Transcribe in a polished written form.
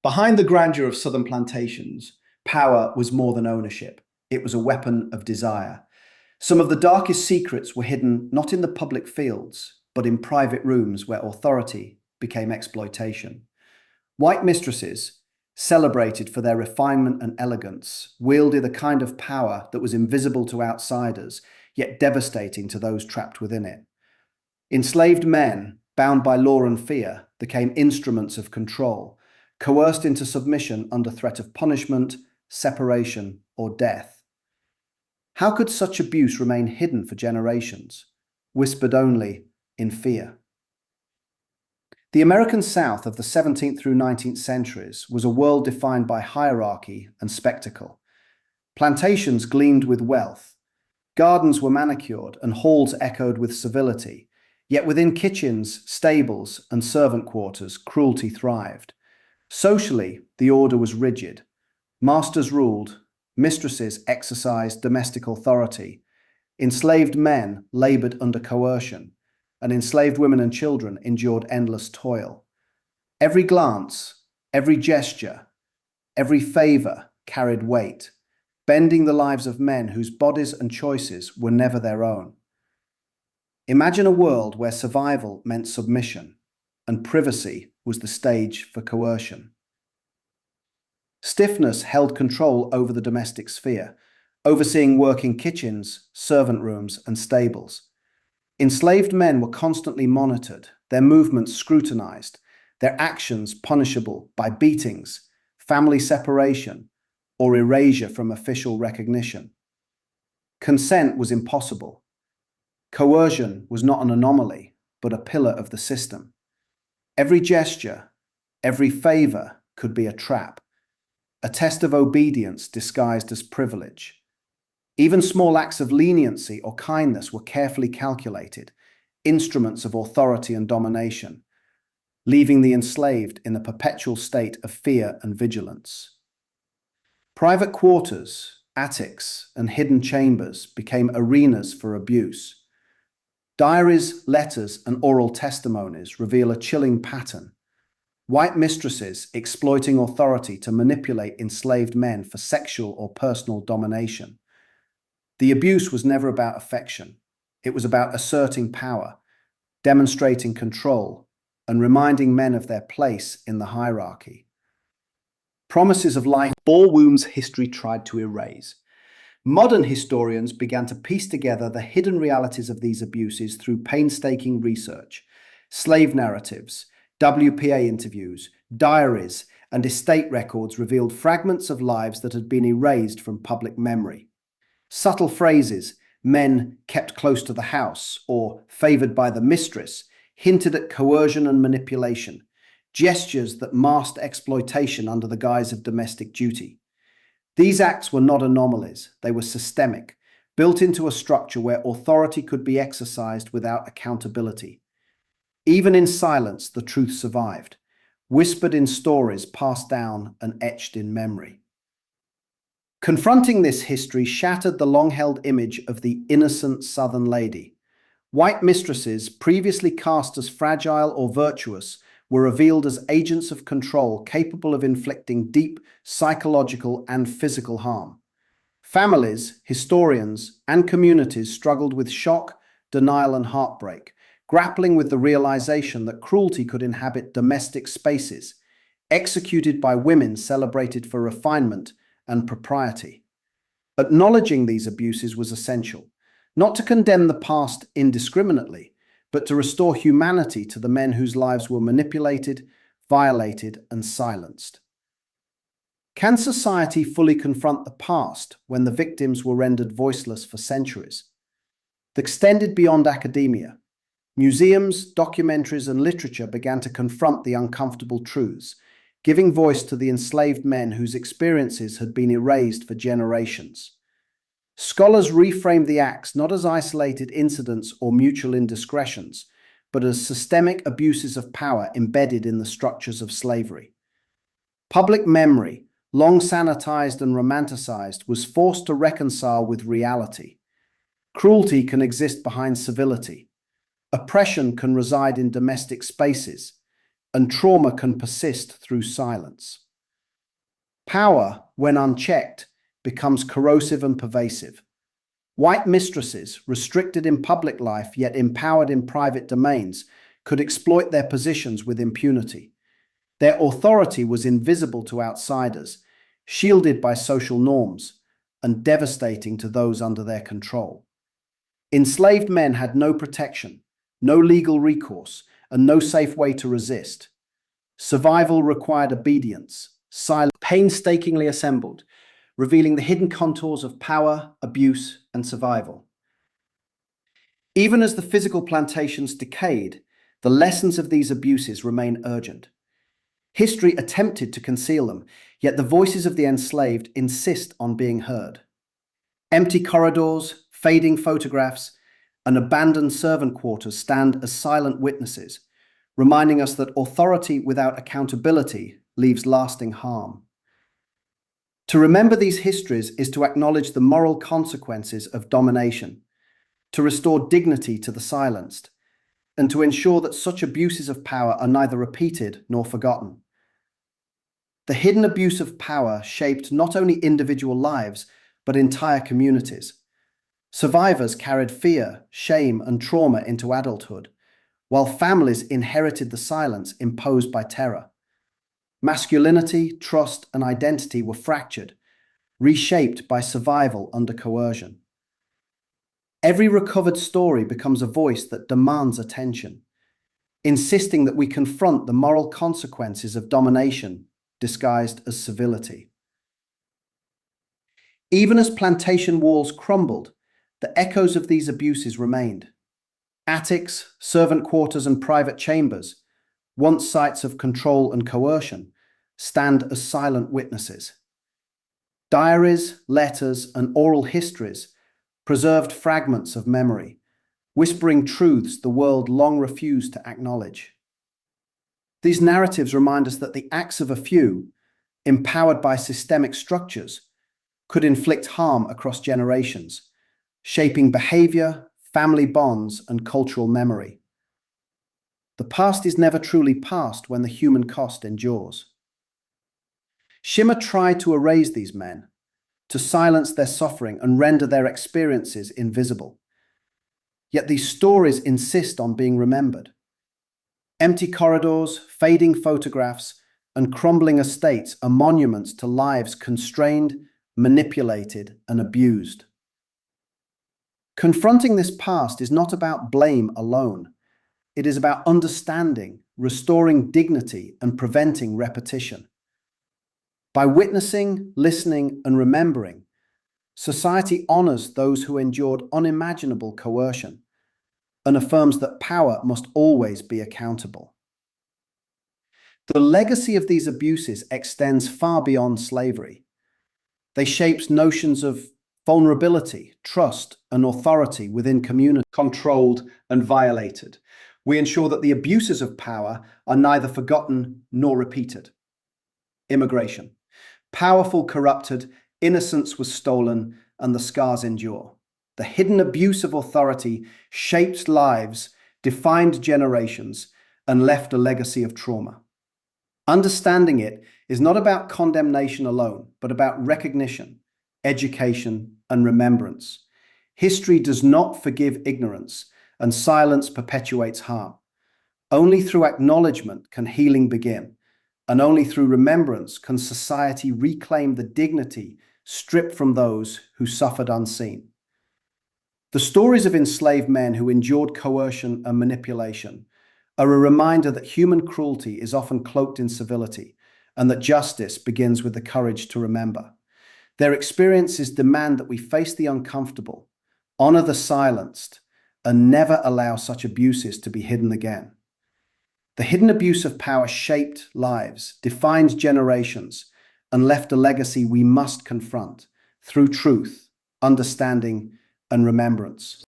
Behind the grandeur of southern plantations, power was more than ownership. It was a weapon of desire. Some of the darkest secrets were hidden not in the public fields, but in private rooms where authority became exploitation. White mistresses, celebrated for their refinement and elegance, wielded a kind of power that was invisible to outsiders, yet devastating to those trapped within it. Enslaved men, bound by law and fear, became instruments of control, coerced into submission under threat of punishment, separation, or death. How could such abuse remain hidden for generations, whispered only in fear? The American South of the 17th through 19th centuries was a world defined by hierarchy and spectacle. Plantations gleamed with wealth, gardens were manicured, and halls echoed with civility. Yet within kitchens, stables, and servant quarters, cruelty thrived. Socially, the order was rigid. Masters ruled, mistresses exercised domestic authority, enslaved men labored under coercion, and enslaved women and children endured endless toil. Every glance, every gesture, every favor carried weight, bending the lives of men whose bodies and choices were never their own. Imagine a world where survival meant submission, and privacy was the stage for coercion. Stiffness held control over the domestic sphere, overseeing work in kitchens, servant rooms, and stables. Enslaved men were constantly monitored, their movements scrutinized, their actions punishable by beatings, family separation, or erasure from official recognition. Consent was impossible. Coercion was not an anomaly, but a pillar of the system. Every gesture, every favor could be a trap, a test of obedience disguised as privilege. Even small acts of leniency or kindness were carefully calculated, instruments of authority and domination, leaving the enslaved in a perpetual state of fear and vigilance. Private quarters, attics, and hidden chambers became arenas for abuse. Diaries, letters, and oral testimonies reveal a chilling pattern. White mistresses exploiting authority to manipulate enslaved men for sexual or personal domination. The abuse was never about affection. It was about asserting power, demonstrating control, and reminding men of their place in the hierarchy. Promises of life bore wounds history tried to erase. Modern historians began to piece together the hidden realities of these abuses through painstaking research. Slave narratives, WPA interviews, diaries, and estate records revealed fragments of lives that had been erased from public memory. Subtle phrases, men kept close to the house, or favored by the mistress, hinted at coercion and manipulation, gestures that masked exploitation under the guise of domestic duty. These acts were not anomalies, they were systemic, built into a structure where authority could be exercised without accountability. Even in silence, the truth survived, whispered in stories passed down and etched in memory. Confronting this history shattered the long-held image of the innocent Southern lady. White mistresses, previously cast as fragile or virtuous, were revealed as agents of control capable of inflicting deep psychological and physical harm. Families, historians, and communities struggled with shock, denial, and heartbreak, grappling with the realization that cruelty could inhabit domestic spaces, executed by women celebrated for refinement and propriety. Acknowledging these abuses was essential, not to condemn the past indiscriminately, but to restore humanity to the men whose lives were manipulated, violated, and silenced. Can society fully confront the past when the victims were rendered voiceless for centuries? That extended beyond academia. Museums, documentaries, and literature began to confront the uncomfortable truths, giving voice to the enslaved men whose experiences had been erased for generations. Scholars reframed the acts not as isolated incidents or mutual indiscretions, but as systemic abuses of power embedded in the structures of slavery. Public memory, long sanitized and romanticized, was forced to reconcile with reality. Cruelty can exist behind civility. Oppression can reside in domestic spaces, and trauma can persist through silence. Power, when unchecked, becomes corrosive and pervasive. White mistresses, restricted in public life yet empowered in private domains, could exploit their positions with impunity. Their authority was invisible to outsiders, shielded by social norms, and devastating to those under their control. Enslaved men had no protection, no legal recourse, and no safe way to resist. Survival required obedience, silence painstakingly assembled, revealing the hidden contours of power, abuse, and survival. Even as the physical plantations decayed, the lessons of these abuses remain urgent. History attempted to conceal them, yet the voices of the enslaved insist on being heard. Empty corridors, fading photographs, and abandoned servant quarters stand as silent witnesses, reminding us that authority without accountability leaves lasting harm. To remember these histories is to acknowledge the moral consequences of domination, to restore dignity to the silenced, and to ensure that such abuses of power are neither repeated nor forgotten. The hidden abuse of power shaped not only individual lives, but entire communities. Survivors carried fear, shame, and trauma into adulthood, while families inherited the silence imposed by terror. Masculinity, trust, and identity were fractured, reshaped by survival under coercion. Every recovered story becomes a voice that demands attention, insisting that we confront the moral consequences of domination disguised as civility. Even as plantation walls crumbled, the echoes of these abuses remained. Attics, servant quarters, and private chambers, once sites of control and coercion, stand as silent witnesses. Diaries, letters, and oral histories preserved fragments of memory, whispering truths the world long refused to acknowledge. These narratives remind us that the acts of a few, empowered by systemic structures, could inflict harm across generations, shaping behavior, family bonds, and cultural memory. The past is never truly past when the human cost endures. Shimmer tried to erase these men, to silence their suffering and render their experiences invisible. Yet these stories insist on being remembered. Empty corridors, fading photographs, and crumbling estates are monuments to lives constrained, manipulated, and abused. Confronting this past is not about blame alone. It is about understanding, restoring dignity, and preventing repetition. By witnessing, listening, and remembering, society honors those who endured unimaginable coercion and affirms that power must always be accountable. The legacy of these abuses extends far beyond slavery. They shape notions of vulnerability, trust, and authority within communities controlled and violated. We ensure that the abuses of power are neither forgotten nor repeated. Immigration. Powerful corrupted, innocence was stolen, and the scars endure. The hidden abuse of authority shaped lives, defined generations, and left a legacy of trauma. Understanding it is not about condemnation alone, but about recognition, education, and remembrance. History does not forgive ignorance, and silence perpetuates harm. Only through acknowledgement can healing begin, and only through remembrance can society reclaim the dignity stripped from those who suffered unseen. The stories of enslaved men who endured coercion and manipulation are a reminder that human cruelty is often cloaked in civility, and that justice begins with the courage to remember. Their experiences demand that we face the uncomfortable, honor the silenced, and never allow such abuses to be hidden again. The hidden abuse of power shaped lives, defined generations, and left a legacy we must confront through truth, understanding, and remembrance.